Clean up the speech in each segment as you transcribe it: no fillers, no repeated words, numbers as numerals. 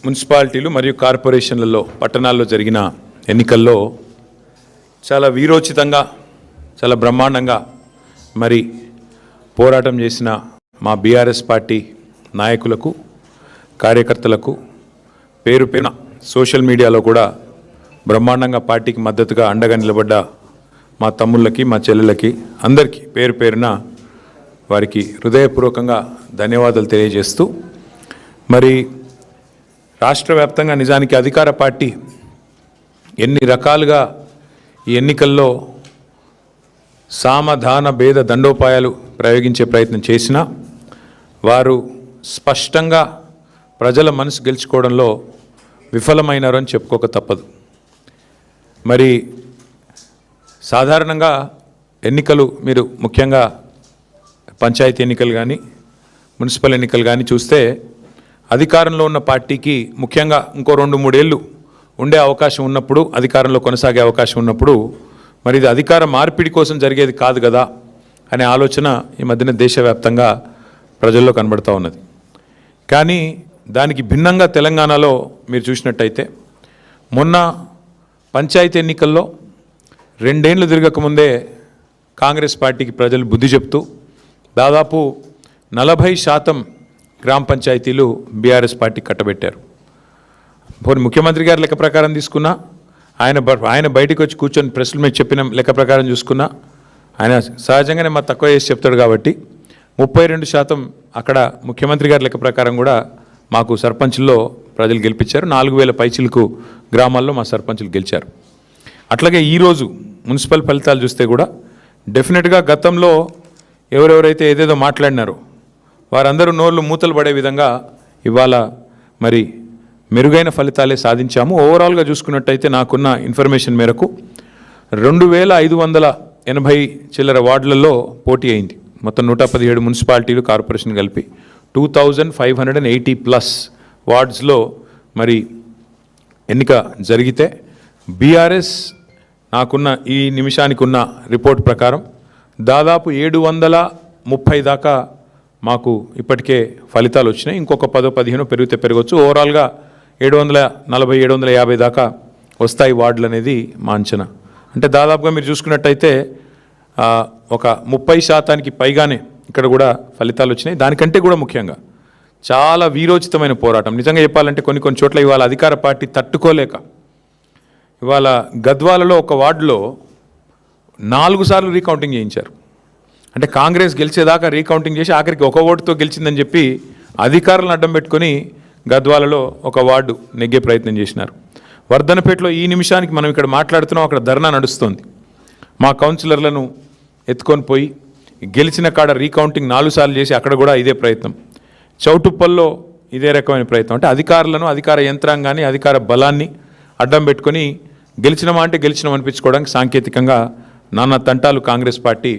మున్సిపాలిటీలు మరియు కార్పొరేషన్లలో పట్టణాల్లో జరిగిన ఎన్నికల్లో చాలా వీరోచితంగా చాలా బ్రహ్మాండంగా మరి పోరాటం చేసిన మా బీఆర్ఎస్ పార్టీ నాయకులకు కార్యకర్తలకు పేరు పేరున సోషల్ మీడియాలో కూడా బ్రహ్మాండంగా పార్టీకి మద్దతుగా అండగా నిలబడ్డ మా తమ్ముళ్ళకి మా చెల్లెళ్ళకి అందరికీ పేరు పేరున వారికి హృదయపూర్వకంగా ధన్యవాదాలు తెలియజేస్తూ మరి రాష్ట్ర వ్యాప్తంగా నిజానికి అధికార పార్టీ ఎన్ని రకాలుగా ఈ ఎన్నికల్లో సామధాన భేద దండోపాయాలు ప్రయోగించే ప్రయత్నం చేసినా వారు స్పష్టంగా ప్రజల మనసు గెలుచుకోవడంలో విఫలమైనారు అని చెప్పుకోక తప్పదు. మరి సాధారణంగా ఎన్నికలు మీరు ముఖ్యంగా పంచాయతీ ఎన్నికలు కానీ మున్సిపల్ ఎన్నికలు కానీ చూస్తే అధికారంలో ఉన్న పార్టీకి ముఖ్యంగా ఇంకో 2-3 ఏళ్ళు ఉండే అవకాశం ఉన్నప్పుడు, అధికారంలో కొనసాగే అవకాశం ఉన్నప్పుడు మరి ఇది అధికార మార్పిడి కోసం జరిగేది కాదు కదా అనే ఆలోచన ఈ మధ్యన దేశవ్యాప్తంగా ప్రజల్లో కనబడుతూ ఉన్నది. కానీ దానికి భిన్నంగా తెలంగాణలో మీరు చూసినట్టయితే మొన్న పంచాయతీ ఎన్నికల్లో 2 ఏళ్ళు తిరగకముందే కాంగ్రెస్ పార్టీకి ప్రజలు బుద్ధి చెప్తూ దాదాపు 40% గ్రామ పంచాయతీలు బీఆర్ఎస్ పార్టీ కట్టబెట్టారు. పోనీ ముఖ్యమంత్రి గారి లెక్క ప్రకారం తీసుకున్నా, ఆయన బయటకు వచ్చి కూర్చొని ప్రెస్ల మీద చెప్పిన లెక్క ప్రకారం చూసుకున్నా ఆయన సహజంగానే మా తక్కువ చేసి చెప్తాడు కాబట్టి 32% అక్కడ ముఖ్యమంత్రి గారి లెక్క ప్రకారం కూడా మాకు సర్పంచ్ల్లో ప్రజలు గెలిపించారు. 4000 పైచిలకు గ్రామాల్లో మా సర్పంచులు గెలిచారు. అట్లాగే ఈరోజు మున్సిపల్ ఫలితాలు చూస్తే కూడా డెఫినెట్గా గతంలో ఎవరెవరైతే ఏదేదో మాట్లాడినారో వారందరూ నోళ్ళు మూతలు పడే విధంగా ఇవాళ మరి మెరుగైన ఫలితాలే సాధించాము. ఓవరాల్గా చూసుకున్నట్టయితే నాకున్న ఇన్ఫర్మేషన్ మేరకు 2580 చిల్లర వార్డులలో పోటీ అయింది. మొత్తం 117 మున్సిపాలిటీలు కార్పొరేషన్ కలిపి 2580+ వార్డ్స్లో మరి ఎన్నిక జరిగితే బీఆర్ఎస్ నాకున్న ఈ నిమిషానికి ఉన్న రిపోర్ట్ ప్రకారం దాదాపు 730 దాకా మాకు ఇప్పటికే ఫలితాలు వచ్చినాయి. ఇంకొక 10-15 పెరిగితే పెరగవచ్చు. ఓవరాల్గా 740-750 దాకా వస్తాయి వార్డులు అనేది మా అంచనా. అంటే దాదాపుగా మీరు చూసుకున్నట్టయితే ఒక 30% పైగానే ఇక్కడ కూడా ఫలితాలు వచ్చినాయి. దానికంటే కూడా ముఖ్యంగా చాలా వీరోచితమైన పోరాటం. నిజంగా చెప్పాలంటే కొన్ని చోట్ల ఇవాళ అధికార పార్టీ తట్టుకోలేక ఇవాళ గద్వాలలో ఒక వార్డులో 4 సార్లు రీకౌంటింగ్ చేయించారు. అంటే కాంగ్రెస్ గెలిచేదాకా రీకౌంటింగ్ చేసి ఆఖరికి ఒక ఓటుతో గెలిచిందని చెప్పి అధికారులను అడ్డం పెట్టుకొని గద్వాలలో ఒక వార్డు నెగ్గే ప్రయత్నం చేసినారు. వర్ధనపేటలో ఈ నిమిషానికి మనం ఇక్కడ మాట్లాడుతున్నాం, అక్కడ ధర్నా నడుస్తుంది. మా కౌన్సిలర్లను ఎత్తుకొని పోయి గెలిచిన కాడ రీకౌంటింగ్ 4 సార్లు చేసి అక్కడ కూడా ఇదే ప్రయత్నం. చౌటుప్పల్లో ఇదే రకమైన ప్రయత్నం. అంటే అధికారులను, అధికార యంత్రాంగాన్ని, అధికార బలాన్ని అడ్డం పెట్టుకొని గెలిచినమా అంటే గెలిచినాం అనిపించుకోవడానికి సాంకేతికంగా నానా తంటాలు కాంగ్రెస్ పార్టీ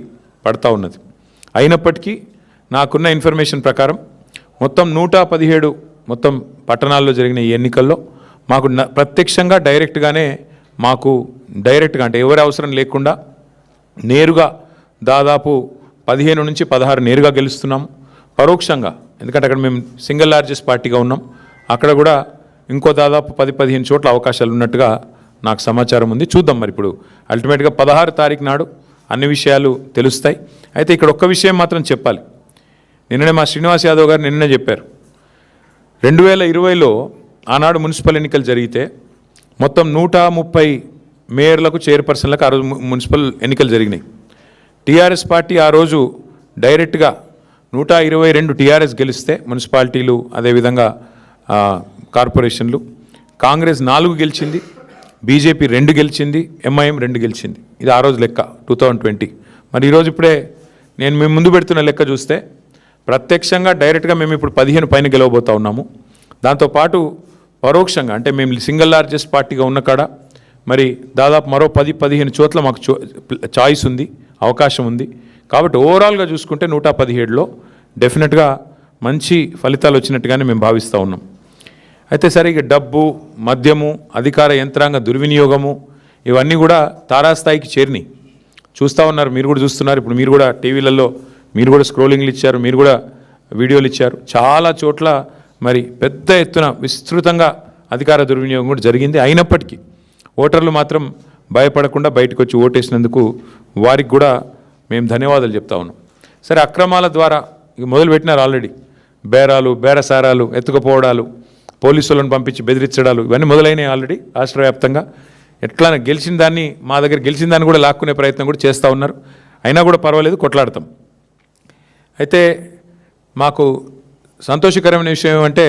పడతా ఉన్నది. అయినప్పటికీ నాకున్న ఇన్ఫర్మేషన్ ప్రకారం మొత్తం 117 మొత్తం పట్టణాల్లో జరిగిన ఈ ఎన్నికల్లో మాకు ప్రత్యక్షంగా డైరెక్ట్గా అంటే ఎవరి అవసరం లేకుండా నేరుగా దాదాపు 15 నుంచి 16 నేరుగా గెలుస్తున్నాము. పరోక్షంగా ఎందుకంటే అక్కడ మేము సింగిల్ లార్జెస్ట్ పార్టీగా ఉన్నాం, అక్కడ కూడా ఇంకో దాదాపు 10-15 చోట్ల అవకాశాలు ఉన్నట్టుగా నాకు సమాచారం ఉంది. చూద్దాం మరి ఇప్పుడు అల్టిమేట్గా 16 తారీఖు నాడు అన్ని విషయాలు తెలుస్తాయి. అయితే ఇక్కడ ఒక్క విషయం మాత్రం చెప్పాలి. నిన్ననే మా శ్రీనివాస్ యాదవ్ గారు నిన్ననే చెప్పారు, 2020లో ఆనాడు మున్సిపల్ ఎన్నికలు జరిగితే మొత్తం 130 మేయర్లకు, చైర్పర్సన్లకు ఆ రోజు మున్సిపల్ ఎన్నికలు జరిగినాయి. టీఆర్ఎస్ పార్టీ ఆ రోజు డైరెక్ట్గా 122 టీఆర్ఎస్ గెలిస్తే మున్సిపాలిటీలు అదేవిధంగా కార్పొరేషన్లు, కాంగ్రెస్ 4 గెలిచింది, బీజేపీ 2 గెలిచింది, ఎంఐఎం 2 గెలిచింది. ఇది ఆ రోజు లెక్క 2020. మరి ఈరోజు ఇప్పుడే నేను మేము ముందు పెడుతున్న లెక్క చూస్తే ప్రత్యక్షంగా డైరెక్ట్గా మేము ఇప్పుడు 15 పైన గెలవబోతూ ఉన్నాము. దాంతోపాటు పరోక్షంగా అంటే మేము సింగిల్ లార్జెస్ట్ పార్టీగా ఉన్న కాడ మరి దాదాపు మరో 10-15 చోట్ల మాకు చాయిస్ ఉంది, అవకాశం ఉంది. కాబట్టి ఓవరాల్గా చూసుకుంటే 117లో డెఫినెట్గా మంచి ఫలితాలు వచ్చినట్టుగానే మేము భావిస్తూ ఉన్నాం. అయితే సరే ఇక డబ్బు, మద్యము, అధికార యంత్రాంగ దుర్వినియోగము ఇవన్నీ కూడా తారాస్థాయికి చేరినాయి. చూస్తూ ఉన్నారు, మీరు కూడా చూస్తున్నారు. ఇప్పుడు మీరు కూడా టీవీలలో మీరు కూడా స్క్రోలింగ్లు ఇచ్చారు, మీరు కూడా వీడియోలు ఇచ్చారు. చాలా చోట్ల మరి పెద్ద ఎత్తున విస్తృతంగా అధికార దుర్వినియోగం కూడా జరిగింది. అయినప్పటికీ ఓటర్లు మాత్రం భయపడకుండా బయటకు వచ్చి ఓటేసినందుకు వారికి కూడా మేము ధన్యవాదాలు చెప్తా ఉన్నాం. సరే, అక్రమాల ద్వారా ఇక మొదలుపెట్టినారు ఆల్రెడీ. బేరాలు, బేరసారాలు, ఎత్తుకుపోవడాలు, పోలీసులను పంపించి బెదిరించడాలు ఇవన్నీ మొదలైనవి ఆల్రెడీ రాష్ట్ర వ్యాప్తంగా. ఎట్లా గెలిచిన దాన్ని, మా దగ్గర గెలిచిన దాన్ని కూడా లాక్కునే ప్రయత్నం కూడా చేస్తూ ఉన్నారు. అయినా కూడా పర్వాలేదు, కొట్లాడతాం. అయితే మాకు సంతోషకరమైన విషయం ఏమంటే,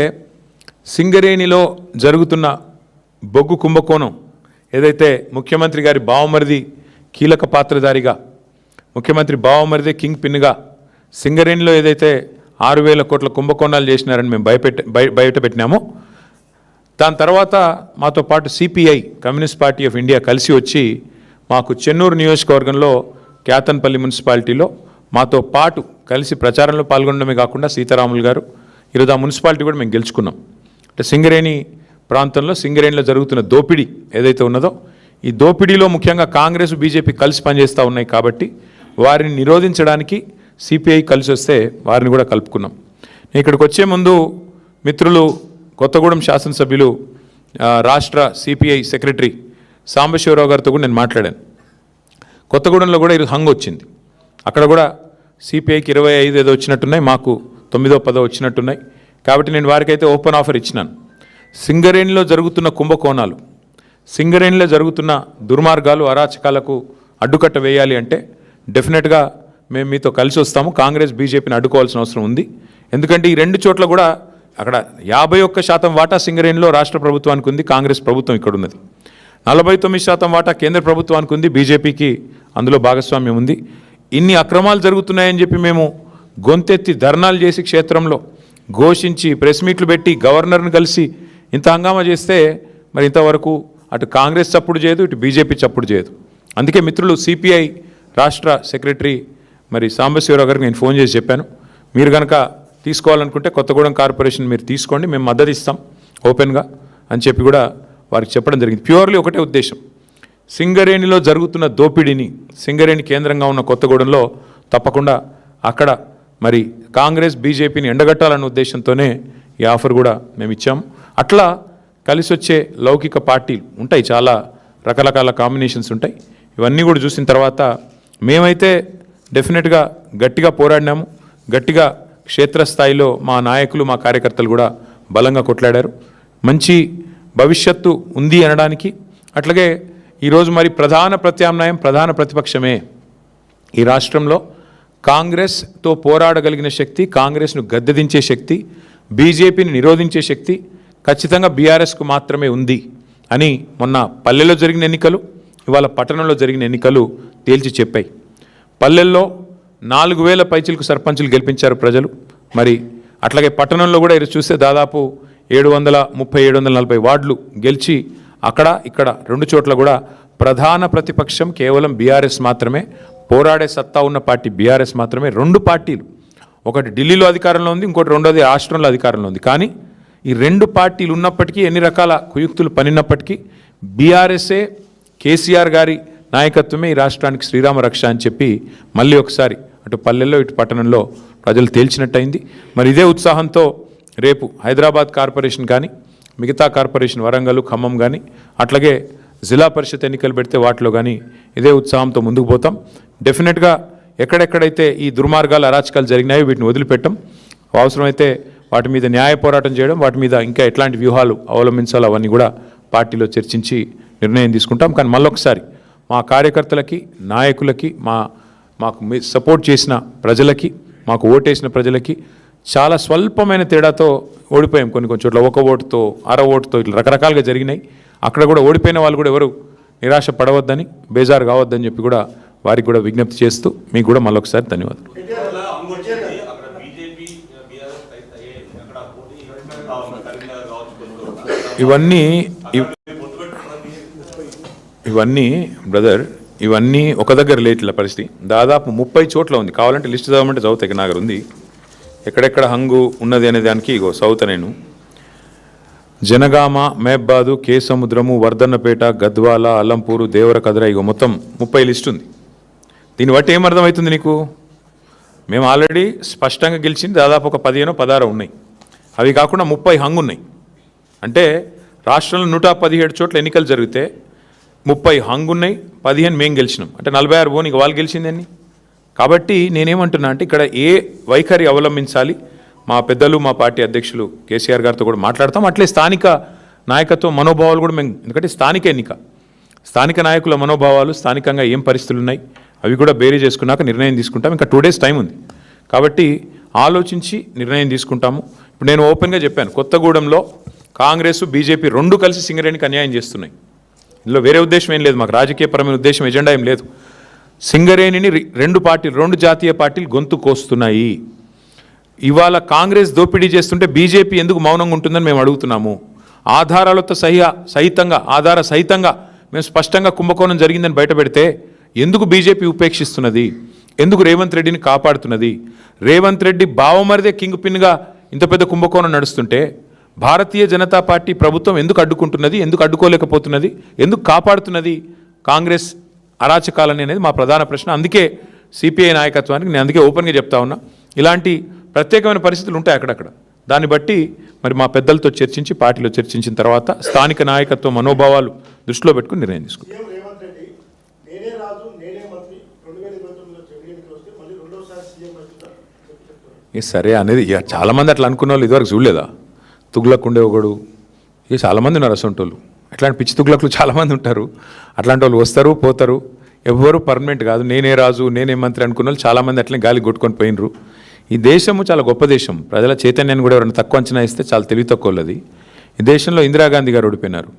సింగరేణిలో జరుగుతున్న బొగ్గు కుంభకోణం ఏదైతే ముఖ్యమంత్రి గారి బావమరిది కీలక పాత్రధారిగా, ముఖ్యమంత్రి బావమరిది కింగ్ పిన్గా సింగరేణిలో ఏదైతే 6,000 కోట్ల కుంభకోణాలు చేసినారని మేము బయట పెట్టినామో, దాని తర్వాత మాతో పాటు CPI, communist party of India కలిసి వచ్చి మాకు చెన్నూరు నియోజకవర్గంలో క్యాతన్పల్లి మున్సిపాలిటీలో మాతో పాటు కలిసి ప్రచారంలో పాల్గొనడమే కాకుండా సీతారాములు గారు ఈరోజు ఆ మున్సిపాలిటీ కూడా మేము గెలుచుకున్నాం. అంటే సింగరేణి ప్రాంతంలో, సింగరేణిలో జరుగుతున్న దోపిడీ ఏదైతే ఉన్నదో, ఈ దోపిడీలో ముఖ్యంగా కాంగ్రెస్, బీజేపీ కలిసి పనిచేస్తూ ఉన్నాయి కాబట్టి వారిని నిరోధించడానికి సిపిఐ కలిసి వస్తే వారిని కూడా కలుపుకున్నాం. నేను ఇక్కడికి వచ్చే ముందు మిత్రులు కొత్తగూడెం శాసనసభ్యులు రాష్ట్ర సిపిఐ సెక్రటరీ సాంబశివరావు గారితో కూడా నేను మాట్లాడాను. కొత్తగూడెంలో కూడా ఈరోజు హంగ్ వచ్చింది. అక్కడ కూడా సిపిఐకి 25 ఏదో వచ్చినట్టున్నాయి, మాకు 9, 10 వచ్చినట్టున్నాయి. కాబట్టి నేను వారికైతే ఓపెన్ ఆఫర్ ఇచ్చినాను. సింగరేణిలో జరుగుతున్న కుంభకోణాలు, సింగరేణిలో జరుగుతున్న దుర్మార్గాలు, అరాచకాలకు అడ్డుకట్ట వేయాలి అంటే డెఫినెట్గా మేము మీతో కలిసి వస్తాము. కాంగ్రెస్, బీజేపీని అడ్డుకోవాల్సిన అవసరం ఉంది. ఎందుకంటే ఈ రెండు చోట్ల కూడా అక్కడ 51% వాటా సింగరేణిలో రాష్ట్ర ప్రభుత్వానికి ఉంది, కాంగ్రెస్ ప్రభుత్వం ఇక్కడ ఉన్నది. 49% వాటా కేంద్ర ప్రభుత్వానికి ఉంది, బీజేపీకి అందులో భాగస్వామ్యం ఉంది. ఇన్ని అక్రమాలు జరుగుతున్నాయని చెప్పి మేము గొంతెత్తి ధర్నాలు చేసి, క్షేత్రంలో ఘోషించి, ప్రెస్ మీట్లు పెట్టి, గవర్నర్ని కలిసి ఇంత హంగామా చేస్తే మరి ఇంతవరకు అటు కాంగ్రెస్ చప్పుడు చేయదు, ఇటు బీజేపీ చప్పుడు చేయదు. అందుకే మిత్రులు సిపిఐ రాష్ట్ర సెక్రటరీ మరి సాంబశివరావు గారికి నేను ఫోన్ చేసి చెప్పాను, మీరు కనుక తీసుకోవాలనుకుంటే కొత్తగూడెం కార్పొరేషన్ మీరు తీసుకోండి, మేము మద్దతు ఇస్తాం ఓపెన్గా అని చెప్పి కూడా వారికి చెప్పడం జరిగింది. ప్యూర్లీ ఒకటే ఉద్దేశం, సింగరేణిలో జరుగుతున్న దోపిడీని, సింగరేణి కేంద్రంగా ఉన్న కొత్తగూడెంలో తప్పకుండా అక్కడ మరి కాంగ్రెస్, బీజేపీని ఎండగట్టాలన్న ఉద్దేశంతోనే ఈ ఆఫర్ కూడా మేము ఇచ్చాము. అట్లా కలిసి వచ్చే లౌకిక పార్టీలు ఉంటాయి, చాలా రకరకాల కాంబినేషన్స్ ఉంటాయి. ఇవన్నీ కూడా చూసిన తర్వాత మేమైతే డెఫినెట్గా గట్టిగా పోరాడినాము. గట్టిగా క్షేత్రస్థాయిలో మా నాయకులు, మా కార్యకర్తలు కూడా బలంగా కొట్లాడారు. మంచి భవిష్యత్తు ఉంది అనడానికి. అట్లాగే ఈరోజు మరి ప్రధాన ప్రత్యామ్నాయం, ప్రధాన ప్రతిపక్షమే ఈ రాష్ట్రంలో. కాంగ్రెస్తో పోరాడగలిగిన శక్తి, కాంగ్రెస్ను గద్దెదించే శక్తి, బీజేపీని నిరోధించే శక్తి ఖచ్చితంగా బీఆర్ఎస్కు మాత్రమే ఉంది అని మొన్న పల్లెల్లో జరిగిన ఎన్నికలు, ఇవాళ పట్టణంలో జరిగిన ఎన్నికలు తేల్చి చెప్పాయి. పల్లెల్లో 4,000 పైచిలకు సర్పంచులు గెలిపించారు ప్రజలు. మరి అట్లాగే పట్టణంలో కూడా ఇది చూస్తే దాదాపు 730-740 వార్డులు గెలిచి అక్కడ ఇక్కడ 2 చోట్ల కూడా ప్రధాన ప్రతిపక్షం కేవలం బీఆర్ఎస్ మాత్రమే, పోరాడే సత్తా ఉన్న పార్టీ బీఆర్ఎస్ మాత్రమే. 2 పార్టీలు, ఒకటి ఢిల్లీలో అధికారంలో ఉంది, ఇంకోటి రెండోది రాష్ట్రంలో అధికారంలో ఉంది. కానీ ఈ 2 పార్టీలు ఉన్నప్పటికీ, ఎన్ని రకాల కుయుక్తులు పనినప్పటికీ బీఆర్ఎస్ఏ, కేసీఆర్ గారి నాయకత్వమే ఈ రాష్ట్రానికి శ్రీరామ రక్ష అని చెప్పి మళ్ళీ ఒకసారి అటు పల్లెల్లో ఇటు పట్టణంలో ప్రజలు తేల్చినట్టయింది. మరి ఇదే ఉత్సాహంతో రేపు హైదరాబాద్ కార్పొరేషన్ కానీ, మిగతా కార్పొరేషన్ వరంగల్, ఖమ్మం కానీ, అట్లాగే జిల్లా పరిషత్ ఎన్నికలు పెడితే వాటిలో కానీ ఇదే ఉత్సాహంతో ముందుకు పోతాం. డెఫినెట్గా ఎక్కడెక్కడైతే ఈ దుర్మార్గాలు, అరాచకాలు జరిగినాయో వీటిని వదిలిపెట్టం. అవసరమైతే వాటి మీద న్యాయ పోరాటం చేయడం, వాటి మీద ఇంకా ఎట్లాంటి వ్యూహాలు అవలంబించాలో అవన్నీ కూడా పార్టీలో చర్చించి నిర్ణయం తీసుకుంటాం. కానీ మళ్ళొకసారి మా కార్యకర్తలకి, నాయకులకి, మాకు సపోర్ట్ చేసిన ప్రజలకి, మాకు ఓటేసిన ప్రజలకి చాలా స్వల్పమైన తేడాతో ఓడిపోయాం. కొన్ని చోట్ల 1 ఓటుతో, అర ఓటుతో ఇట్లా రకరకాలుగా జరిగినాయి. అక్కడ కూడా ఓడిపోయిన వాళ్ళు కూడా ఎవరు నిరాశ పడవద్దని, బేజారు కావద్దని చెప్పి కూడా వారికి కూడా విజ్ఞప్తి చేస్తూ మీకు కూడా మళ్ళొకసారి ధన్యవాదాలు. ఇవన్నీ బ్రదర్, ఇవన్నీ ఒక దగ్గర లేట్ల పరిస్థితి. దాదాపు 30 చోట్ల ఉంది. కావాలంటే లిస్ట్ చదవమంటే చదువుతా. ఇక్కడ నాగర్ ఉంది, ఎక్కడెక్కడ హంగు ఉన్నది అనే దానికి ఇగో చదువుతా నేను. జనగామ, మేబ్బాదు, కే సముద్రము, వర్ధన్నపేట, గద్వాల, అల్లంపూరు, దేవరకద్ర, ఇగో మొత్తం 30 లిస్ట్ ఉంది. దీన్ని బట్టి ఏమర్థమవుతుంది నీకు? మేము ఆల్రెడీ స్పష్టంగా గెలిచింది దాదాపు ఒక 15-16 ఉన్నాయి. అవి కాకుండా 30 హంగు ఉన్నాయి. అంటే రాష్ట్రంలో 117 చోట్ల ఎన్నికలు జరిగితే 30 హంగు ఉన్నాయి, 15 మేము గెలిచినాం. అంటే 46 పోనీ వాళ్ళు గెలిచిందని. కాబట్టి నేనేమంటున్నా అంటే ఇక్కడ ఏ వైఖరి అవలంబించాలి, మా పెద్దలు మా పార్టీ అధ్యక్షులు కేసీఆర్ గారితో కూడా మాట్లాడతాం. అట్లే స్థానిక నాయకత్వం మనోభావాలు కూడా మేము, ఎందుకంటే స్థానిక ఎన్నిక, స్థానిక నాయకుల మనోభావాలు, స్థానికంగా ఏం పరిస్థితులు ఉన్నాయి అవి కూడా బేరీ చేసుకున్నాక నిర్ణయం తీసుకుంటాం. ఇంకా 2 days టైం ఉంది కాబట్టి ఆలోచించి నిర్ణయం తీసుకుంటాము. ఇప్పుడు నేను ఓపెన్గా చెప్పాను, కొత్తగూడెంలో కాంగ్రెస్ బీజేపీ 2 కలిసి సింగరేణికి అన్యాయం చేస్తున్నాయి. ఇందులో వేరే ఉద్దేశం ఏం లేదు, మాకు రాజకీయపరమైన ఉద్దేశం ఎజెండా ఏం లేదు. సింగరేణిని 2 జాతీయ పార్టీలు గొంతు కోస్తున్నాయి. ఇవాళ కాంగ్రెస్ దోపిడీ చేస్తుంటే బీజేపీ ఎందుకు మౌనంగా ఉంటుందని మేము అడుగుతున్నాము. ఆధారాలతో ఆధార సహితంగా మేము స్పష్టంగా కుంభకోణం జరిగిందని బయటపెడితే ఎందుకు బీజేపీ ఉపేక్షిస్తున్నది, ఎందుకు రేవంత్ రెడ్డిని కాపాడుతున్నది? రేవంత్ రెడ్డి బావమరిదే కింగ్ పిన్గా ఇంత పెద్ద కుంభకోణం నడుస్తుంటే భారతీయ జనతా పార్టీ ప్రభుత్వం ఎందుకు అడ్డుకుంటున్నది, ఎందుకు అడ్డుకోలేకపోతున్నది, ఎందుకు కాపాడుతున్నది కాంగ్రెస్ అరాచకాలని అనేది మా ప్రధాన ప్రశ్న. అందుకే సిపిఐ నాయకత్వానికి నేను అందుకే ఓపెన్గా చెప్తా ఉన్నా, ఇలాంటి ప్రత్యేకమైన పరిస్థితులు ఉంటాయి అక్కడక్కడ. దాన్ని బట్టి మరి మా పెద్దలతో చర్చించి పార్టీలో చర్చించిన తర్వాత స్థానిక నాయకత్వ మనోభావాలు దృష్టిలో పెట్టుకుని నిర్ణయం తీసుకుంటాం. సరే అనేది ఇక చాలామంది అట్లా అనుకున్న వాళ్ళు ఇదివరకు చూడలేదా? తుగ్లక్ ఉండే ఒకడు, ఇక చాలామంది ఉన్నారు అసొంటోళ్ళు. అట్లాంటి పిచ్చి తుగ్లక్లు చాలామంది ఉంటారు. అట్లాంటి వాళ్ళు వస్తారు పోతారు, ఎవ్వరూ పర్మనెంట్ కాదు. నేనే రాజు నేనే మంత్రి అనుకున్న వాళ్ళు చాలామంది అట్లనే గాలి కొట్టుకొని పోయినరు. ఈ దేశము చాలా గొప్ప దేశం. ప్రజల చైతన్యాన్ని కూడా ఎవరైనా తక్కువ అంచనా ఇస్తే చాలా తెలివి తక్కువది. ఈ దేశంలో ఇందిరాగాంధీ గారు ఓడిపోయినారు,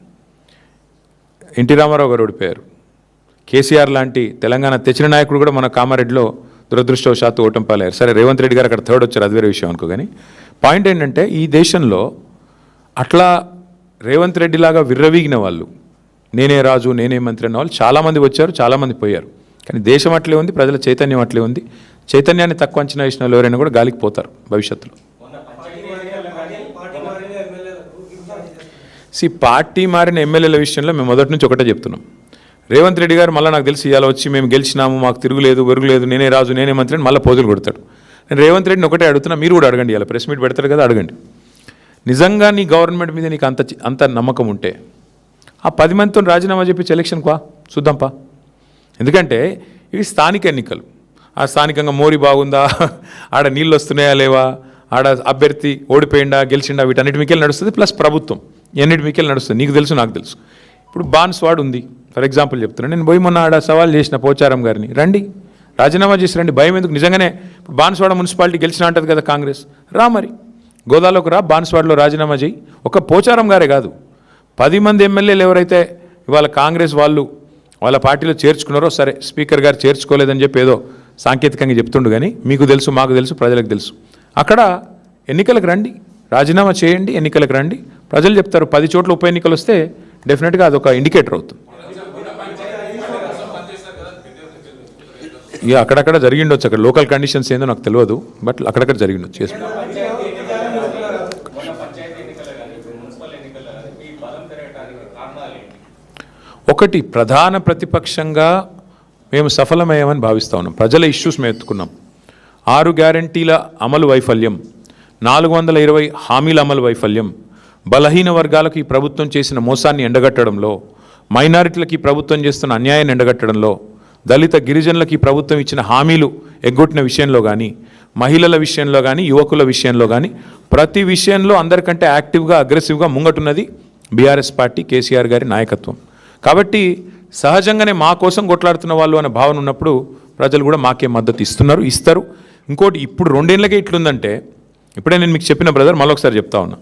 ఎన్టీ రామారావు గారు ఓడిపోయారు, కేసీఆర్ లాంటి తెలంగాణ తెచ్చిన నాయకుడు కూడా మన కామారెడ్డిలో దురదృష్టవశాత్తు ఓటమి పాలయ్యారు. సరే రేవంత్ రెడ్డి గారు అక్కడ 3rd వచ్చారు, అది వేరే విషయం అనుకో. కానీ పాయింట్ ఏంటంటే ఈ దేశంలో అట్లా రేవంత్ రెడ్డి లాగా విర్రవీగిన వాళ్ళు, నేనే రాజు నేనే మంత్రి అన్న వాళ్ళు చాలామంది వచ్చారు, చాలామంది పోయారు. కానీ దేశం అట్లే ఉంది, ప్రజల చైతన్యం అట్లే ఉంది. చైతన్యాన్ని తక్కువ అంచనా వేసిన వాళ్ళు ఎవరైనా కూడా గాలికి పోతారు భవిష్యత్తులో. పార్టీ మారిన ఎమ్మెల్యేల విషయంలో మేము మొదటి నుంచి ఒకటే చెప్తున్నాం. రేవంత్ రెడ్డి గారు మళ్ళీ నాకు తెలిసి ఇవాళ వచ్చి మేము గెలిచినాము, మాకు తిరుగులేదు వెరుగులేదు, నేనే రాజు నేనే మంత్రి అని మళ్ళీ పోజులు కొడతాడు. నేను రేవంత్ రెడ్డిని ఒకటే అడుగుతున్నా, మీరు కూడా అడగండి. ఇలా ప్రెస్ మీట్ పెడతారు కదా, అడగండి. నిజంగా నీ గవర్నమెంట్ మీద నీకు అంత నమ్మకం ఉంటే ఆ 10 మందితో రాజీనామా చెప్పించి ఎలక్షన్కి చూద్దాంపా. ఎందుకంటే ఇవి స్థానిక ఎన్నికలు. ఆ స్థానికంగా మోరీ బాగుందా, ఆడ నీళ్ళు వస్తున్నాయా లేవా, ఆడ అభ్యర్థి ఓడిపోయిందా గెలిచిండా, వీటన్నిటి మీకెళ్ళి నడుస్తుంది. ప్లస్ ప్రభుత్వం ఎన్నిటి మీకెళ్ళి నడుస్తుంది. నీకు తెలుసు నాకు తెలుసు. ఇప్పుడు బాన్స్వాడ్ ఉంది ఫర్ ఎగ్జాంపుల్ చెప్తున్నాను. నేను పోయి మొన్న ఆడ సవాల్ చేసిన పోచారం గారిని, రండి రాజీనామా చేసి రండి, భయం ఎందుకు? నిజంగానే ఇప్పుడు బాన్స్వాడ మున్సిపాలిటీ గెలిచినా అంటది కదా కాంగ్రెస్, రా మరి గోదాలోకి రా, బాన్స్వాడలో రాజీనామా చేయి. ఒక పోచారం గారే కాదు, 10 మంది ఎమ్మెల్యేలు ఎవరైతే ఇవాళ కాంగ్రెస్ వాళ్ళు వాళ్ళ పార్టీలో చేర్చుకున్నారో, సరే స్పీకర్ గారు చేర్చుకోలేదని చెప్పి ఏదో సాంకేతికంగా చెప్తుండు. కానీ మీకు తెలుసు మాకు తెలుసు ప్రజలకు తెలుసు. అక్కడ ఎన్నికలకు రండి, రాజీనామా చేయండి, ఎన్నికలకు రండి, ప్రజలు చెప్తారు. 10 చోట్ల ఉప ఎన్నికలు వస్తే డెఫినెట్గా అదొక ఇండికేటర్ అవుతుంది. ఇక అక్కడక్కడ జరిగిండొచ్చు, అక్కడ లోకల్ కండిషన్స్ ఏందో నాకు తెలియదు, బట్ అక్కడక్కడ జరిగిండొచ్చు. చేసి ఒకటి ప్రధాన ప్రతిపక్షంగా మేము సఫలమయ్యామని భావిస్తూ ఉన్నాం. ప్రజల ఇష్యూస్ మేము ఎత్తుకున్నాం. 6 గ్యారంటీల అమలు వైఫల్యం, 420 హామీల అమలు వైఫల్యం, బలహీన వర్గాలకు ఈ ప్రభుత్వం చేసిన మోసాన్ని ఎండగట్టడంలో, మైనారిటీలకు ఈ ప్రభుత్వం చేస్తున్న అన్యాయాన్ని ఎండగట్టడంలో, దళిత గిరిజనులకు ఈ ప్రభుత్వం ఇచ్చిన హామీలు ఎగ్గొట్టిన విషయంలో కానీ, మహిళల విషయంలో కానీ, యువకుల విషయంలో కానీ, ప్రతి విషయంలో అందరికంటే యాక్టివ్గా అగ్రెసివ్గా ముంగటున్నది బీఆర్ఎస్ పార్టీ, కేసీఆర్ గారి నాయకత్వం. కాబట్టి సహజంగానే మా కోసం కొట్లాడుతున్న వాళ్ళు అనే భావన ఉన్నప్పుడు ప్రజలు కూడా మాకే మద్దతు ఇస్తారు. ఇంకోటి ఇప్పుడు 2 ఏళ్ళకే ఇట్లుందంటే, ఇప్పుడే నేను మీకు చెప్పిన బ్రదర్, మళ్ళొకసారి చెప్తా ఉన్నా,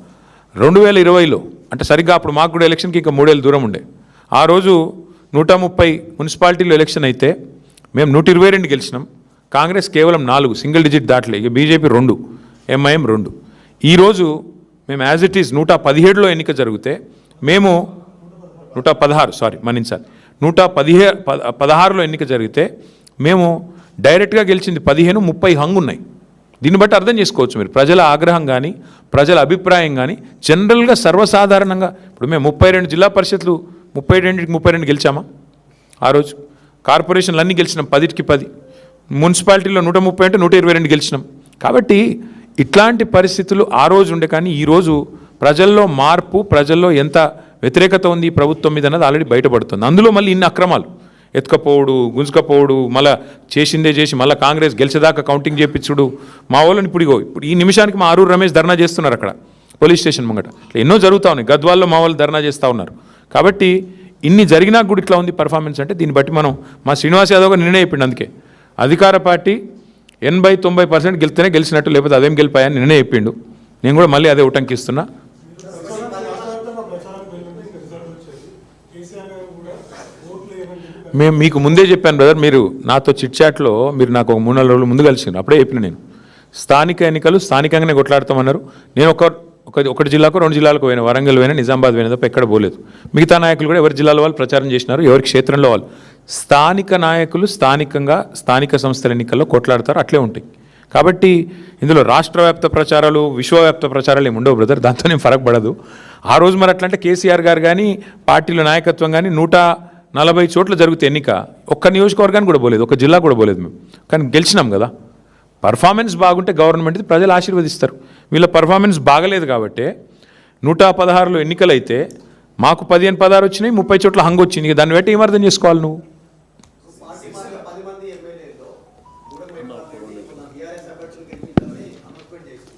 2020లో అంటే సరిగ్గా అప్పుడు మాకు కూడా ఎలక్షన్కి ఇంకా 3 ఏళ్ళు దూరం ఉండే. ఆ రోజు 130 మున్సిపాలిటీలో ఎలక్షన్ అయితే మేము 122 గెలిచినాం. కాంగ్రెస్ కేవలం 4, సింగిల్ డిజిట్ దాటలే. ఇక బీజేపీ 2, ఎంఐఎం 2. ఈరోజు మేము యాజ్ ఇట్ ఈజ్ 117లో ఎన్నిక జరిగితే మేము 116లో ఎన్నిక జరిగితే మేము డైరెక్ట్గా గెలిచింది 15, 30 హంగు ఉన్నాయి. దీన్ని బట్టి అర్థం చేసుకోవచ్చు మీరు ప్రజల ఆగ్రహం కానీ, ప్రజల అభిప్రాయం కానీ. జనరల్గా సర్వసాధారణంగా ఇప్పుడు మేము 32 జిల్లా పరిషత్లు 32 గెలిచామా? ఆ రోజు కార్పొరేషన్లు అన్నీ గెలిచినాం 10కి 10. మున్సిపాలిటీలో 130 అంటే 122 గెలిచినాం. కాబట్టి ఇట్లాంటి పరిస్థితులు ఆ రోజు ఉండే, కానీ ఈరోజు ప్రజల్లో మార్పు, ప్రజల్లో ఎంత వ్యతిరేకత ఉంది ఈ ప్రభుత్వం మీద అన్నది ఆల్రెడీ బయటపడుతుంది. అందులో మళ్ళీ ఇన్ని అక్రమాలు, ఎత్తుకపోవడు, గుంజుకపోవడు, మళ్ళీ చేసిందే చేసి మళ్ళీ కాంగ్రెస్ గెలిచేదాకా కౌంటింగ్ చేయించుడు. మా వాళ్ళని ఇప్పుడు ఈ నిమిషానికి మా ఆరూరు రమేష్ ధర్నా చేస్తున్నారు అక్కడ పోలీస్ స్టేషన్ ముంగట. ఎన్నో జరుగుతూ ఉన్నాయి. గద్వాల్లో మా వాళ్ళు ధర్నా చేస్తూ ఉన్నారు. కాబట్టి ఇన్ని జరిగినా కూడా ఇట్లా ఉంది పర్ఫార్మెన్స్ అంటే దీన్ని బట్టి మనం మా శ్రీనివాస్ యాదవ్ గారు నిర్ణయం చెప్పిండు. అందుకే అధికార పార్టీ 80-90% గెలిస్తేనే గెలిచినట్టు, లేకపోతే అదేం గెలిపాయని నిర్ణయం చెప్పిండు. నేను కూడా మళ్ళీ అదే ఉటంకిస్తున్నా. మేము మీకు ముందే చెప్పాను బ్రదర్, మీరు నాతో చిట్చాట్లో మీరు నాకు ఒక 3-4 రోజులు ముందు కలిసినారు. అప్పుడే చెప్పిన నేను స్థానిక ఎన్నికలు స్థానికంగానే కొట్లాడతామన్నారు. నేను ఒకటి జిల్లాకు 2 జిల్లాలకు పోయినా, వరంగల్ పోయినా, నిజామాబాద్ పోయినా తప్ప ఎక్కడ పోలేదు. మిగతా నాయకులు కూడా ఎవరి జిల్లాలో వాళ్ళు ప్రచారం చేసినారు, ఎవరి క్షేత్రంలో వాళ్ళు. స్థానిక నాయకులు స్థానికంగా స్థానిక సంస్థల ఎన్నికల్లో కొట్లాడతారు, అట్లే ఉంటాయి. కాబట్టి ఇందులో రాష్ట్ర వ్యాప్త ప్రచారాలు, విశ్వవ్యాప్త ప్రచారాలు ఏమి ఉండవు బ్రదర్, దాంతో నేను ఫరక్ పడదు. ఆ రోజు మరి అట్లంటే కేసీఆర్ గారు కానీ పార్టీల నాయకత్వం కానీ 140 చోట్ల జరుగుతాయి ఎన్నిక, ఒక్క నియోజకవర్గానికి కూడా పోలేదు, ఒక జిల్లా కూడా పోలేదు మేము. కానీ గెలిచినాం కదా. పర్ఫార్మెన్స్ బాగుంటే గవర్నమెంట్ ప్రజలు ఆశీర్వదిస్తారు. వీళ్ళ పర్ఫార్మెన్స్ బాగలేదు కాబట్టి 116లో ఎన్నికలు అయితే మాకు 15-16 వచ్చినాయి, 30 చోట్ల హంగ్ వచ్చింది. ఇక దాన్ని బట్టి ఏం అర్థం చేసుకోవాలి నువ్వు?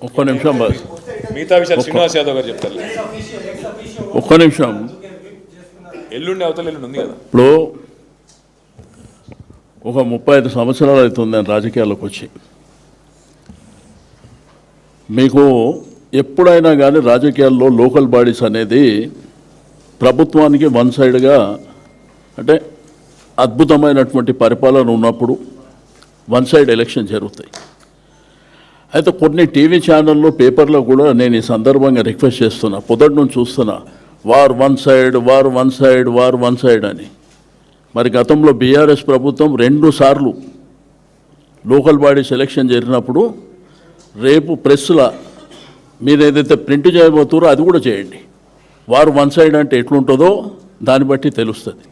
ఒక్క నిమిషం బాస్, మిగతా విషయాలు శ్రీనివాస్ యాదవ్ గారు చెప్తారు. ఒక్క నిమిషం. ఎల్లుండి అవతల ఎల్లుండి ఉంది కదా. ఇప్పుడు ఒక 35 సంవత్సరాలు అవుతుంది నేను రాజకీయాల్లోకి వచ్చి. మీకు ఎప్పుడైనా కానీ రాజకీయాల్లో లోకల్ బాడీస్ అనేది ప్రభుత్వానికి వన్ సైడ్గా, అంటే అద్భుతమైనటువంటి పరిపాలన ఉన్నప్పుడు వన్ సైడ్ ఎలక్షన్ జరుగుతాయి. అయితే కొన్ని టీవీ ఛానల్లో, పేపర్లో కూడా నేను ఈ సందర్భంగా రిక్వెస్ట్ చేస్తున్నా, పొద్దుటి నుంచి చూస్తున్నా, war one side, war one side, war one side అని. మరి గతంలో బీఆర్ఎస్ ప్రభుత్వం 2 సార్లు లోకల్ బాడీస్ ఎలక్షన్ జరిగినప్పుడు రేపు ప్రెస్లో మీరు ఏదైతే ప్రింట్ చేయబోతారో అది కూడా చేయండి. వారు వన్ సైడ్ అంటే ఎట్లుంటుందో దాన్ని బట్టి తెలుస్తుంది.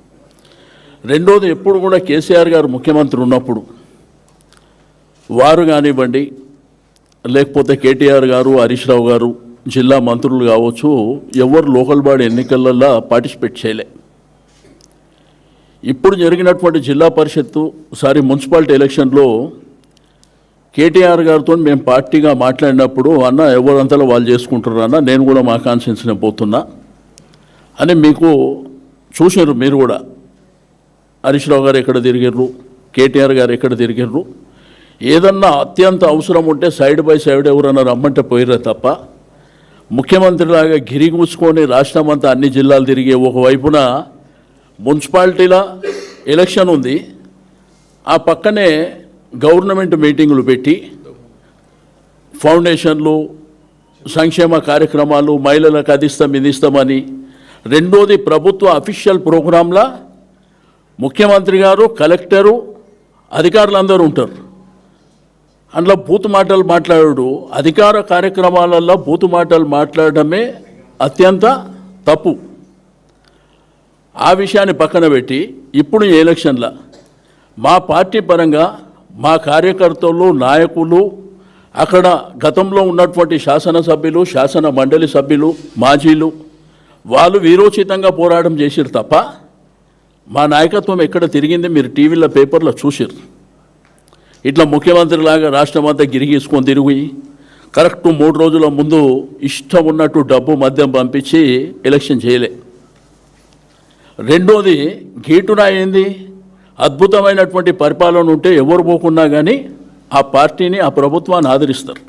రెండోది, ఎప్పుడు కూడా కేసీఆర్ గారు ముఖ్యమంత్రి ఉన్నప్పుడు వారు కానివ్వండి, లేకపోతే కేటీఆర్ గారు, హరీష్ రావు గారు, జిల్లా మంత్రులు కావచ్చు, ఎవరు లోకల్ బాడీ ఎన్నికలలో పార్టిసిపేట్ చేయలే. ఇప్పుడు జరిగినటువంటి జిల్లా పరిషత్తు మున్సిపాలిటీ ఎలక్షన్లో కేటీఆర్ గారితో మేము పార్టీగా మాట్లాడినప్పుడు, అన్న ఎవరంతలో వాళ్ళు చేసుకుంటారు అన్న, నేను కూడా మా కాన్స్టిట్యున్సీనే పోతున్నా అని మీకు చూసారు. మీరు కూడా హరీష్ రావు గారు ఎక్కడ తిరిగారు, కేటీఆర్ గారు ఎక్కడ తిరిగారు. ఏదన్నా అత్యంత అవసరం ఉంటే సైడ్ బై సైడ్ ఎవరన్నా రమ్మంటే పోయిరే తప్ప ముఖ్యమంత్రిలాగా గిరిగూసుకొని రాష్ట్రం అంతా అన్ని జిల్లాలు తిరిగే, ఒకవైపున మున్సిపాలిటీల ఎలక్షన్ ఉంది, ఆ పక్కనే గవర్నమెంట్ మీటింగులు పెట్టి ఫౌండేషన్లు, సంక్షేమ కార్యక్రమాలు, మహిళలకు అది ఇస్తాం ఇది ఇస్తామని. రెండోది, ప్రభుత్వ అఫీషియల్ ప్రోగ్రాంలా ముఖ్యమంత్రి గారు, కలెక్టరు, అధికారులందరూ ఉంటారు. అందులో బూతు మాటలు మాట్లాడు, అధికార కార్యక్రమాలలో బూతు మాటలు మాట్లాడడమే అత్యంత తప్పు. ఆ విషయాన్ని పక్కన పెట్టి ఇప్పుడు ఈ ఎలక్షన్ల మా పార్టీ పరంగా మా కార్యకర్తలు, నాయకులు, అక్కడ గతంలో ఉన్నటువంటి శాసనసభ్యులు, శాసన మండలి సభ్యులు, మాజీలు, వాళ్ళు వీరోచితంగా పోరాటం చేసిరు తప్ప మా నాయకత్వం ఎక్కడ తిరిగింది మీరు టీవీలో, పేపర్లో చూసిరు. ఇట్లా ముఖ్యమంత్రిలాగా రాష్ట్రం అంతా గిరిగీసుకొని తిరిగి కరెక్ట్ 3 రోజుల ముందు ఇష్టం ఉన్నట్టు డబ్బు మద్యం పంపించి ఎలక్షన్ చేయలే. రెండోది, గీటున ఏంది, అద్భుతమైనటువంటి పరిపాలన ఉంటే ఎవరు పోకున్నా కానీ ఆ పార్టీని, ఆ ప్రభుత్వాన్ని ఆదరిస్తారు.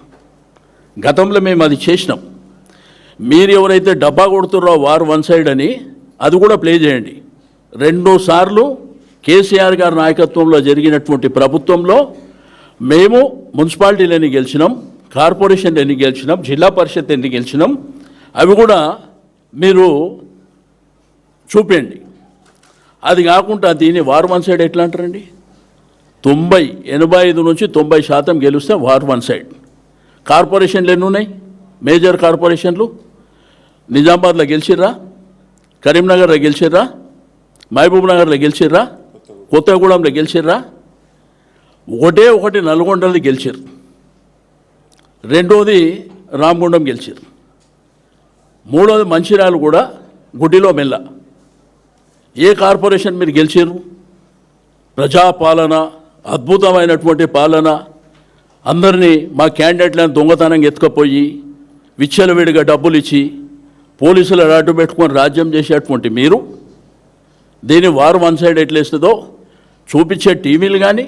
గతంలో మేము అది చేసినాం. మీరు ఎవరైతే డబ్బా కొడుతున్నారో వారు వన్ సైడ్ అని అది కూడా ప్లే చేయండి. 2 సార్లు కేసీఆర్ గారి నాయకత్వంలో జరిగినటువంటి ప్రభుత్వంలో మేము మున్సిపాలిటీలు ఎన్ని గెలిచినాం, కార్పొరేషన్లు ఎన్ని గెలిచినాం, జిల్లా పరిషత్ ఎన్ని గెలిచినాం, అవి కూడా మీరు చూపండి. అది కాకుండా దీన్ని వార్ వన్ సైడ్ ఎట్లా అంటారండి? 85 నుంచి 90% గెలిస్తే వార్ వన్ సైడ్. కార్పొరేషన్లు ఎన్ని ఉన్నాయి? మేజర్ కార్పొరేషన్లు నిజామాబాద్లో గెలిచిర్రా, కరీంనగర్లో గెలిచిర్రా, మహబూబ్ నగర్లో గెలిచిర్రా, కొత్తగూడెంలో గెలిచిర్రా. ఒకటి నల్గొండది గెలిచారు, రెండోది రామగుండం గెలిచారు, మూడోది మంచిర్యాల కూడా గుడ్డిలో మెల్ల. ఏ కార్పొరేషన్ మీరు గెలిచారు? ప్రజాపాలన, అద్భుతమైనటువంటి పాలన, అందరినీ మా క్యాండిడేట్లను దొంగతనంగా ఎత్తుకపోయి విచ్చలవిడిగా డబ్బులు ఇచ్చి పోలీసులు అడ్డు పెట్టుకొని రాజ్యం చేసేటువంటి మీరు దీన్ని వారు వన్ సైడ్ ఎట్లేస్తుందో చూపించే టీవీలు కానీ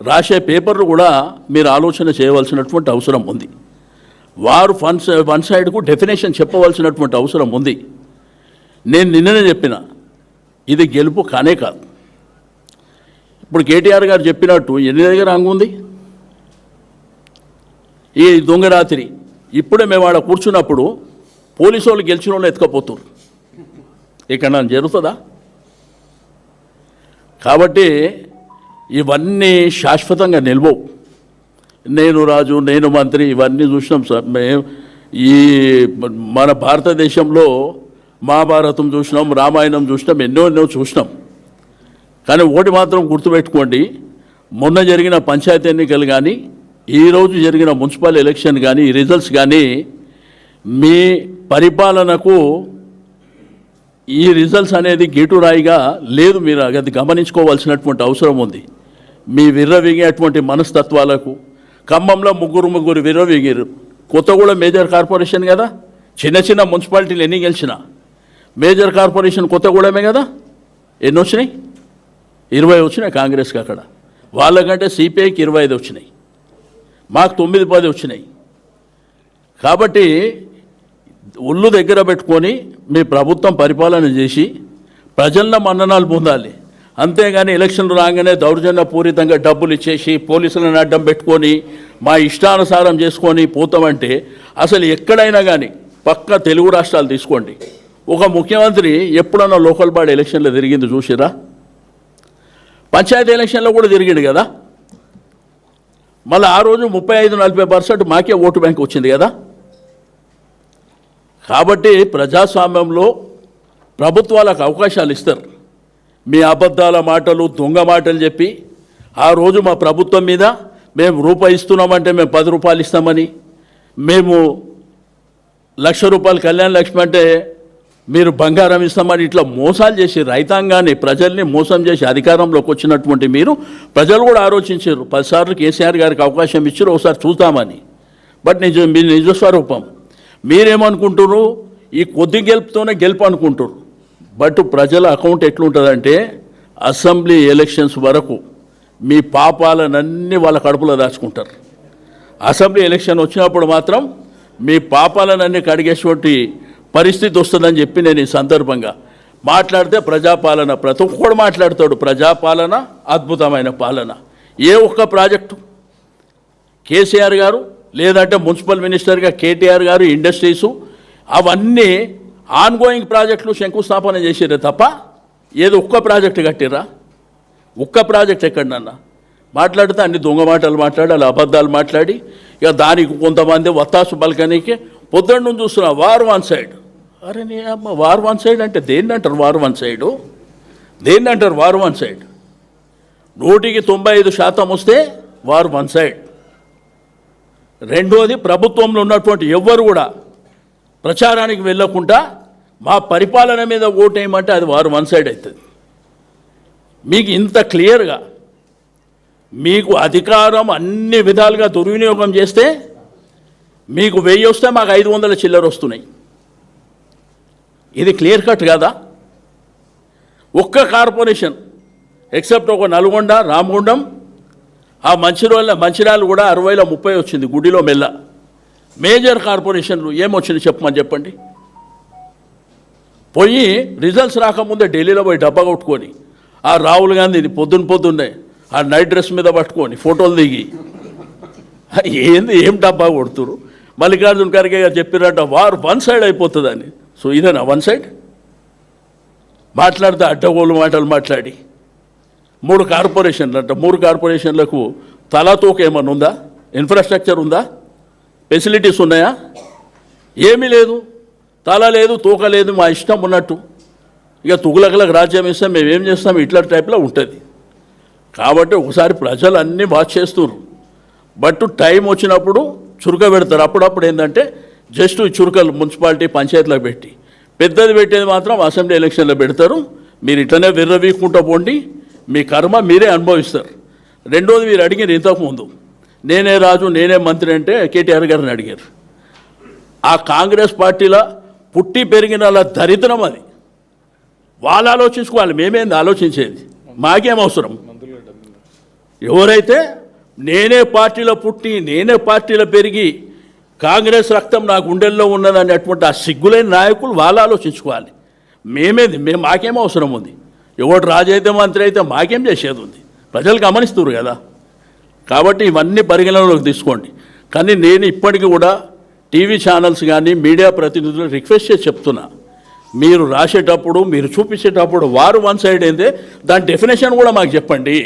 రాసే పేపర్లు కూడా మీరు ఆలోచన చేయవలసినటువంటి అవసరం ఉంది. వారు వన్ సైడ్కు డెఫినేషన్ చెప్పవలసినటువంటి అవసరం ఉంది. నేను నిన్ననే చెప్పిన, ఇది గెలుపు కానే కాదు. ఇప్పుడు కేటీఆర్ గారు చెప్పినట్టు ఎన్ని దగ్గర అంగుంది ఈ దొంగరాత్రి. ఇప్పుడే మేము ఆడ కూర్చున్నప్పుడు పోలీసు వాళ్ళు గెలిచిన వాళ్ళు ఎత్తుకపోతున్నారు. ఇక్కడ నన్ను జరుగుతుందా? కాబట్టి ఇవన్నీ శాశ్వతంగా నిల్వవు. నేను రాజు, నేను మంత్రి, ఇవన్నీ చూసినాం సార్. మేము ఈ మన భారతదేశంలో మహాభారతం చూసినాం, రామాయణం చూసినాం, ఎన్నో చూసినాం. కానీ ఒకటి మాత్రం గుర్తుపెట్టుకోండి, మొన్న జరిగిన పంచాయతీ ఎన్నికలు కానీ, ఈరోజు జరిగిన మున్సిపల్ ఎలక్షన్ కానీ, ఈ రిజల్ట్స్ కానీ మీ పరిపాలనకు ఈ రిజల్ట్స్ అనేది గీటురాయిగా లేదు. మీరు అది గమనించుకోవాల్సినటువంటి అవసరం ఉంది. మీ విర్రవీగేటువంటి మనస్తత్వాలకు ఖమ్మంలో ముగ్గురు విర్రవీగారు. కొత్తగూడెం మేజర్ కార్పొరేషన్ కదా, చిన్న మున్సిపాలిటీలు ఎన్ని గెలిచినా మేజర్ కార్పొరేషన్ కొత్తగూడెమే కదా. ఎన్ని వచ్చినాయి? 20 వచ్చినాయి కాంగ్రెస్కి. అక్కడ వాళ్ళకంటే సిపిఐకి 25 వచ్చినాయి, మాకు 9-10 వచ్చినాయి. కాబట్టి ఒళ్ళు దగ్గర పెట్టుకొని మీ ప్రభుత్వం పరిపాలన చేసి ప్రజల మన్ననాలు పొందాలి. అంతేగాని ఎలక్షన్లు రాగానే దౌర్జన్యపూరితంగా డబ్బులు ఇచ్చేసి పోలీసులను అడ్డం పెట్టుకొని మా ఇష్టానుసారం చేసుకొని పోతామంటే అసలు ఎక్కడైనా కానీ పక్క తెలుగు రాష్ట్రాలు తీసుకోండి, ఒక ముఖ్యమంత్రి ఎప్పుడన్నా లోకల్ బాడీ ఎలక్షన్లో తిరిగింది చూసిరా? పంచాయతీ ఎలక్షన్లో కూడా తిరిగిండు కదా. మళ్ళీ ఆ రోజు 35-40% మాకే ఓటు బ్యాంక్ వచ్చింది కదా. కాబట్టి ప్రజాస్వామ్యంలో ప్రభుత్వాలకు అవకాశాలు ఇస్తారు. మీ అబద్ధాల మాటలు, దొంగ మాటలు చెప్పి ఆ రోజు మా ప్రభుత్వం మీద మేము రూపాయి ఇస్తున్నామంటే మేము 10 రూపాయలు ఇస్తామని, మేము ₹1,00,000 కళ్యాణ లక్ష్మి అంటే మీరు బంగారం ఇస్తామని ఇట్లా మోసాలు చేసి రైతాంగాన్ని, ప్రజల్ని మోసం చేసి అధికారంలోకి వచ్చినటువంటి మీరు, ప్రజలు కూడా ఆలోచించారు. 10 సార్లు కేసీఆర్ గారికి అవకాశం ఇచ్చారు, ఒకసారి చూద్దామని. బట్ మీ నిజస్వరూపం మీరేమనుకుంటారు? ఈ కొద్ది గెలుపుతోనే గెలుపు అనుకుంటారు. బట్ ప్రజల అకౌంట్ ఎట్లుంటుందంటే అసెంబ్లీ ఎలక్షన్స్ వరకు మీ పాపాలనన్నీ వాళ్ళ కడుపులో దాచుకుంటారు. అసెంబ్లీ ఎలక్షన్ వచ్చినప్పుడు మాత్రం మీ పాపాలనన్నీ కడిగేటువంటి పరిస్థితి వస్తుందని చెప్పి నేను ఈ సందర్భంగా మాట్లాడితే, ప్రజాపాలన ప్రతి ఒక్కడు మాట్లాడతాడు. ప్రజాపాలన అద్భుతమైన పాలన. ఏ ఒక్క ప్రాజెక్టు కేసీఆర్ గారు లేదంటే మున్సిపల్ మినిస్టర్గా కేటీఆర్ గారు, ఇండస్ట్రీసు అవన్నీ ఆన్గోయింగ్ ప్రాజెక్టులు శంకుస్థాపన చేసిరే తప్ప ఏదో ఒక్క ప్రాజెక్టు కట్టిరా? ఒక్క ప్రాజెక్ట్ ఎక్కడన్నా మాట్లాడితే అన్ని దొంగ మాటలు మాట్లాడాలి, అబద్ధాలు మాట్లాడి ఇక దానికి కొంతమంది వత్తాసు బల్కనీకి పొద్దున్న చూస్తున్నా వార్ వన్ సైడ్. అరే నీ అమ్మ, వార్ వన్ సైడ్ అంటే దేన్ని అంటారు? వార్ వన్ సైడు దేన్ని అంటారు? వార్ వన్ సైడ్ 100కి 95% వస్తే వార్ వన్ సైడ్. రెండోది, ప్రభుత్వంలో ఉన్నటువంటి ఎవ్వరు కూడా ప్రచారానికి వెళ్ళకుండా మా పరిపాలన మీద ఓటేయమంటే అది వారు వన్ సైడ్ అవుతుంది. మీకు ఇంత క్లియర్గా మీకు అధికారం అన్ని విధాలుగా దుర్వినియోగం చేస్తే మీకు 1000 వస్తే మాకు 500 చిల్లర వస్తున్నాయి. ఇది క్లియర్ కట్ కదా. ఒక్క కార్పొరేషన్ ఎక్సెప్ట్ ఒక నల్గొండ, రామగుండం, ఆ మంచిర్యాల కూడా 60లో 30 వచ్చింది, గుడిలో మెల్ల. మేజర్ కార్పొరేషన్లు ఏమొచ్చింది చెప్పండి. పోయి రిజల్ట్స్ రాకముందే ఢిల్లీలో పోయి డబ్బా కొట్టుకొని ఆ రాహుల్ గాంధీని పొద్దున్నే ఆ నైట్ డ్రెస్ మీద పట్టుకొని ఫోటోలు దిగి ఏం డబ్బా కొడుతురు? మల్లికార్జున ఖర్గే గారు చెప్పినట్ట వార్ వన్ సైడ్ అయిపోతుందని. సో ఇదేనా వన్ సైడ్? మాట్లాడితే అడ్డగోలు మాటలు మాట్లాడి 3 కార్పొరేషన్లు అంట. 3 కార్పొరేషన్లకు తలాతోక ఏమన్నా ఉందా? ఇన్ఫ్రాస్ట్రక్చర్ ఉందా? ఫెసిలిటీస్ ఉన్నాయా? ఏమీ లేదు. తల లేదు, తోక లేదు, మా ఇష్టం ఉన్నట్టు. ఇక తుగులకలకు రాజ్యం ఇస్తాం, మేమేం చేస్తాం, ఇట్లా టైప్లో ఉంటుంది. కాబట్టి ఒకసారి ప్రజలు అన్నీ వాచ్ చేస్తున్నారు. బట్ టైం వచ్చినప్పుడు చురుక పెడతారు. అప్పుడప్పుడు ఏంటంటే జస్ట్ చురుకలు మున్సిపాలిటీ పంచాయతీలో పెట్టి, పెద్దది పెట్టేది మాత్రం అసెంబ్లీ ఎలక్షన్లో పెడతారు. మీరు ఇట్లనే విర్రవీక్కుంటూ పోండి, మీ కర్మ మీరే అనుభవిస్తారు. రెండోది, మీరు అడిగారు ఇంతకుముందు నేనే రాజు నేనే మంత్రి అంటే కేటీఆర్ గారిని అడిగారు. ఆ కాంగ్రెస్ పార్టీలో పుట్టి పెరిగిన అలా దరిద్రం అది. వాళ్ళు ఆలోచించుకోవాలి, మేమేంది ఆలోచించేది, మాకేం అవసరం. ఎవరైతే నేనే పార్టీలో పుట్టి నేనే పార్టీలో పెరిగి కాంగ్రెస్ రక్తం నా గుండెల్లో ఉన్నదనేటువంటి ఆ సిగ్గులేని నాయకులు వాళ్ళు ఆలోచించుకోవాలి. మాకేం అవసరం ఉంది, ఎవడు రాజు అయితే మంత్రి అయితే మాకేం చేసేది ఉంది, ప్రజలు గమనిస్తున్నారు కదా. కాబట్టి ఇవన్నీ పరిగణనలోకి తీసుకోండి. కానీ నేను ఇప్పటికీ కూడా టీవీ ఛానల్స్ కానీ మీడియా ప్రతినిధులు రిక్వెస్ట్ చేసి చెప్తున్నా, మీరు రాసేటప్పుడు మీరు చూపించేటప్పుడు వారు వన్ సైడ్ అయితే దాని డెఫినేషన్ కూడా మాకు చెప్పండి,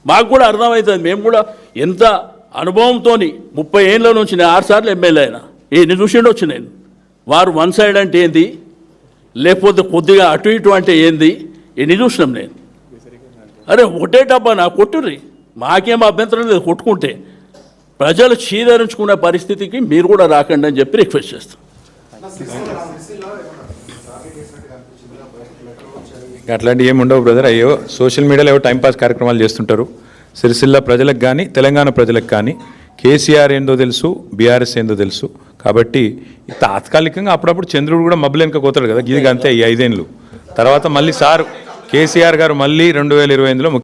మాకు కూడా అర్థమవుతుంది. మేము కూడా ఎంత అనుభవంతో 30 ఏళ్ళ నుంచి నేను 6 సార్లు ఎమ్మెల్యే అయినా ఎన్ని చూసిండొచ్చు నేను. వారు వన్ సైడ్ అంటే ఏంది, లేకపోతే కొద్దిగా అటు ఇటు అంటే ఏంది, ఎన్ని చూసినాం నేను. అరే ఒకటే డబ్బా నా కొట్టుర్రి, మాకేం అభ్యంతరం లేదు కొట్టుకుంటే. ప్రజలు చీదరించుకునే పరిస్థితికి మీరు కూడా రాకండి అని చెప్పి రిక్వెస్ట్ చేస్తాం. అట్లాంటివి ఏమి ఉండవు బ్రదర్. అయ్యో సోషల్ మీడియాలో ఏవో టైంపాస్ కార్యక్రమాలు చేస్తుంటారు. సిరిసిల్ల ప్రజలకు కానీ తెలంగాణ ప్రజలకు కానీ కేసీఆర్ ఏందో తెలుసు, బీఆర్ఎస్ ఏందో తెలుసు. కాబట్టి తాత్కాలికంగా అప్పుడప్పుడు చంద్రుడు కూడా మబ్బులు వెనుక పోతాడు కదా, ఇది అంతే ఈ 5 ఏళ్ళు తర్వాత మళ్ళీ సార్ కేసీఆర్ గారు మళ్ళీ 2028లో